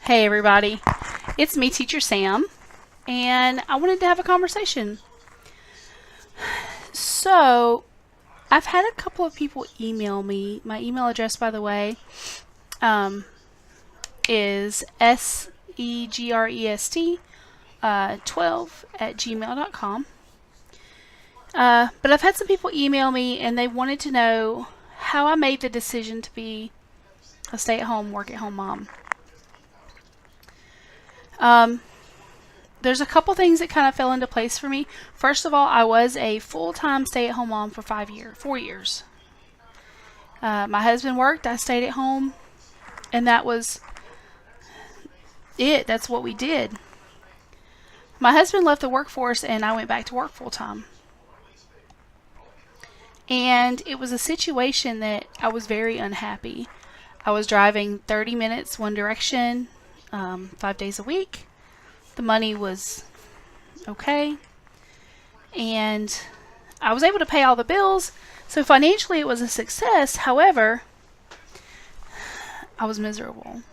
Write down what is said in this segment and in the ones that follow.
Hey everybody, it's me, Teacher Sam, and I wanted to have a conversation. So, I've had a couple of people email me. My email address, by the way, um, is segrest 12 at gmail.com. But I've had some people email me and they wanted to know how I made the decision to be a stay at home, work at home mom. Um, there's a couple things that kind of fell into place for me. First of all, I was a full-time stay-at-home mom for 4 years. My husband worked, I stayed at home, and that was it. That's what we did. My husband left the workforce, and I went back to work full-time. And it was a situation that I was very unhappy. I was driving 30 minutes one direction, 5 days a week. The money was okay, and I was able to pay all the bills, so financially it was a success. However, I was miserable.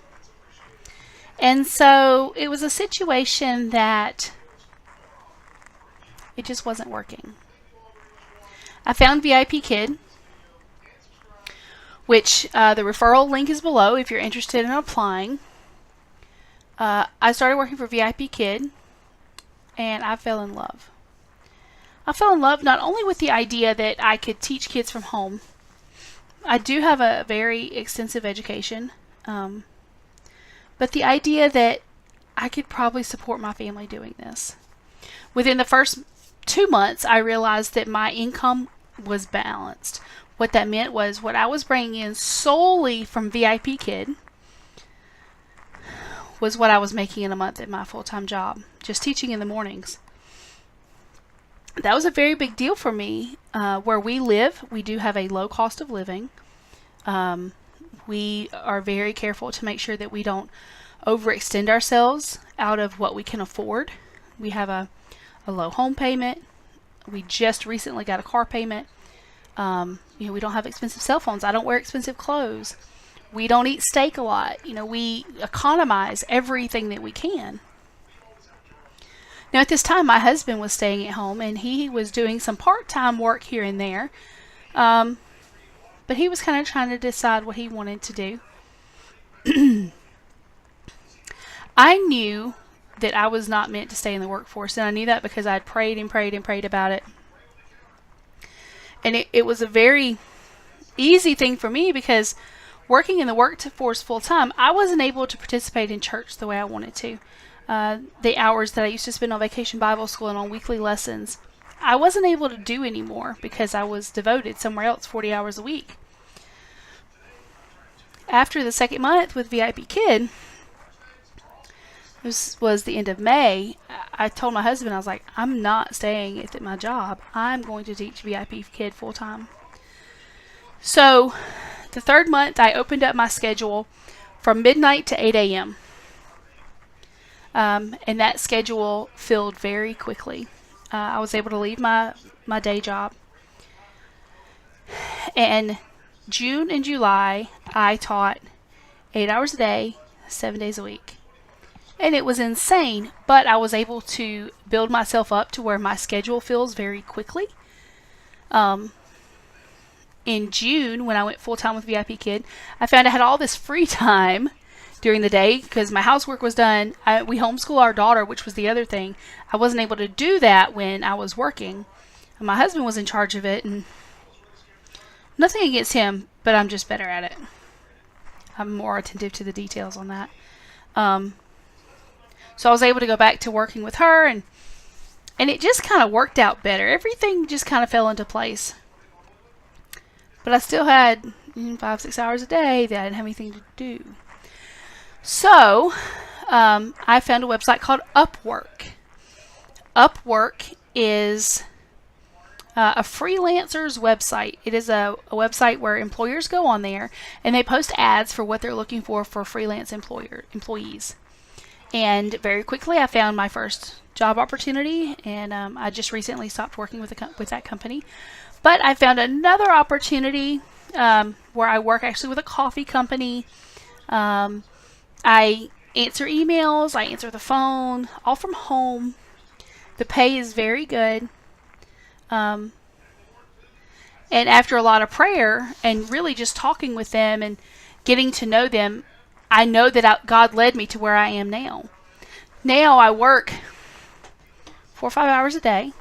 And so it was a situation that it just wasn't working. I found VIP Kid, which the referral link is below if you're interested in applying. I started working for VIP Kid, and I fell in love. I fell in love not only with the idea that I could teach kids from home. I do have a very extensive education, but the idea that I could probably support my family doing this. Within the first 2 months, I realized that my income was balanced. What that meant was what I was bringing in solely from VIP Kid was what I was making in a month at my full-time job, just teaching in the mornings. That was a very big deal for me. Where we live, we do have a low cost of living. We are very careful to make sure that we don't overextend ourselves out of what we can afford. We have a low home payment. We just recently got a car payment. We don't have expensive cell phones. I don't wear expensive clothes. We don't eat steak a lot. We economize everything that we can. Now, at this time, my husband was staying at home, and he was doing some part-time work here and there. But he was kind of trying to decide what he wanted to do. I knew that I was not meant to stay in the workforce, and I knew that because I'd prayed and prayed and prayed about it. And it was a very easy thing for me because working in the workforce full-time, I wasn't able to participate in church the way I wanted to. The hours that I used to spend on vacation Bible school and on weekly lessons, I wasn't able to do anymore because I was devoted somewhere else 40 hours a week. After the second month with VIP Kid, this was the end of May, I told my husband, I was like, I'm not staying at my job. I'm going to teach VIP Kid full-time. So the third month, I opened up my schedule from midnight to 8 a.m. And that schedule filled very quickly. I was able to leave my day job. And June and July, I taught 8 hours a day, 7 days a week. And it was insane, but I was able to build myself up to where my schedule fills very quickly. In June, when I went full-time with VIP Kid, I found I had all this free time during the day because my housework was done. We homeschool our daughter, which was the other thing. I wasn't able to do that when I was working. My husband was in charge of it, and nothing against him, but I'm just better at it. I'm more attentive to the details on that. So I was able to go back to working with her, and it just kind of worked out better. Everything just kind of fell into place. But I still had 5-6 hours a day that I didn't have anything to do. So I found a website called Upwork. Upwork is a freelancer's website. It is a website where employers go on there and they post ads for what they're looking for freelance employees. And very quickly I found my first job opportunity, and I just recently stopped working with that company. But I found another opportunity where I work actually with a coffee company. I answer emails, I answer the phone, all from home. The pay is very good. And after a lot of prayer and really just talking with them and getting to know them, I know that God led me to where I am now. Now I work 4 or 5 hours a day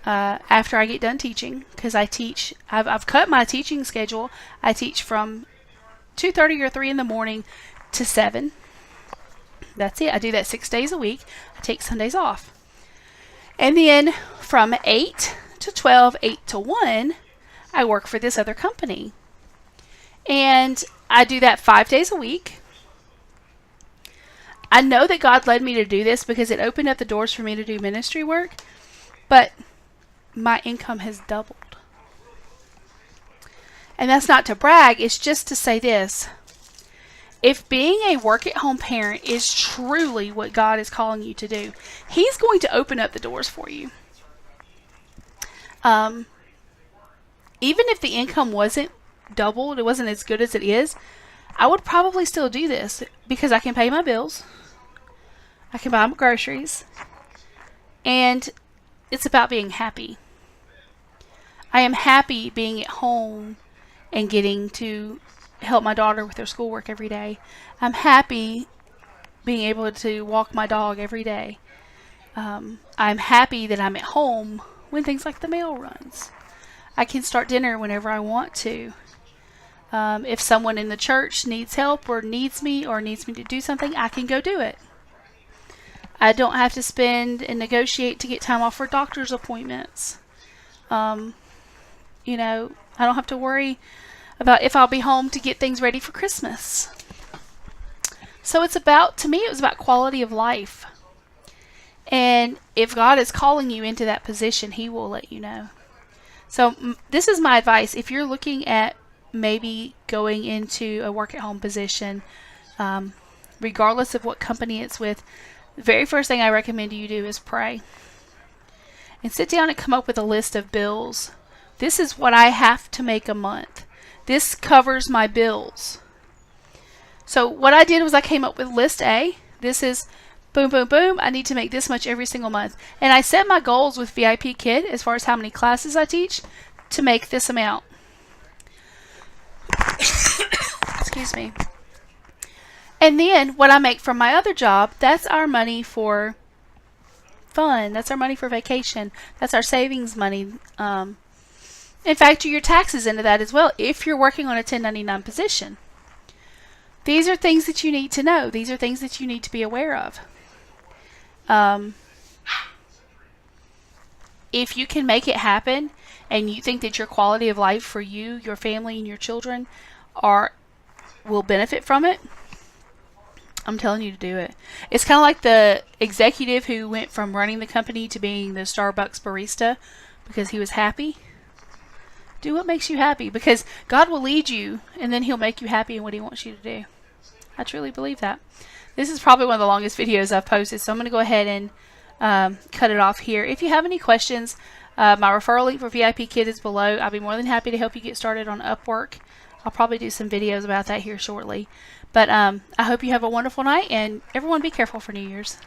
after I get done teaching, because I teach. I've cut my teaching schedule. I teach from 2:30 or 3 in the morning to 7. That's it. I do that 6 days a week. I take Sundays off. And then from 8 to 12, 8 to 1, I work for this other company. And I do that 5 days a week. I know that God led me to do this because it opened up the doors for me to do ministry work, but my income has doubled. And that's not to brag, it's just to say this. If being a work-at-home parent is truly what God is calling you to do, He's going to open up the doors for you. Even if the income wasn't doubled, it wasn't as good as it is, I would probably still do this because I can pay my bills, I can buy my groceries, and it's about being happy. I am happy being at home and getting to help my daughter with her schoolwork every day. I'm happy being able to walk my dog every day. I'm happy that I'm at home when things like the mail runs. I can start dinner whenever I want to. If someone in the church needs help or needs me to do something, I can go do it. I don't have to spend and negotiate to get time off for doctor's appointments. I don't have to worry about if I'll be home to get things ready for Christmas. So to me, it was about quality of life. And if God is calling you into that position, He will let you know. So this is my advice. If you're looking at maybe going into a work-at-home position, regardless of what company it's with, the very first thing I recommend you do is pray. And sit down and come up with a list of bills. This is what I have to make a month. This covers my bills. So what I did was I came up with list A. This is boom, boom, boom. I need to make this much every single month. And I set my goals with VIP Kid as far as how many classes I teach to make this amount. Excuse me. And then what I make from my other job, that's our money for fun. That's our money for vacation. That's our savings money. In fact, your taxes into that as well if you're working on a 1099 position. These are things that you need to know. These are things that you need to be aware of. If you can make it happen and you think that your quality of life for you, your family, and your children will benefit from it, I'm telling you to do it. It's kind of like the executive who went from running the company to being the Starbucks barista because he was happy. Do what makes you happy, because God will lead you and then He'll make you happy in what He wants you to do. I truly believe that. This is probably one of the longest videos I've posted, so I'm going to go ahead and cut it off here. If you have any questions, my referral link for VIP Kid is below. I'll be more than happy to help you get started on Upwork. I'll probably do some videos about that here shortly. But I hope you have a wonderful night, and everyone be careful for New Year's.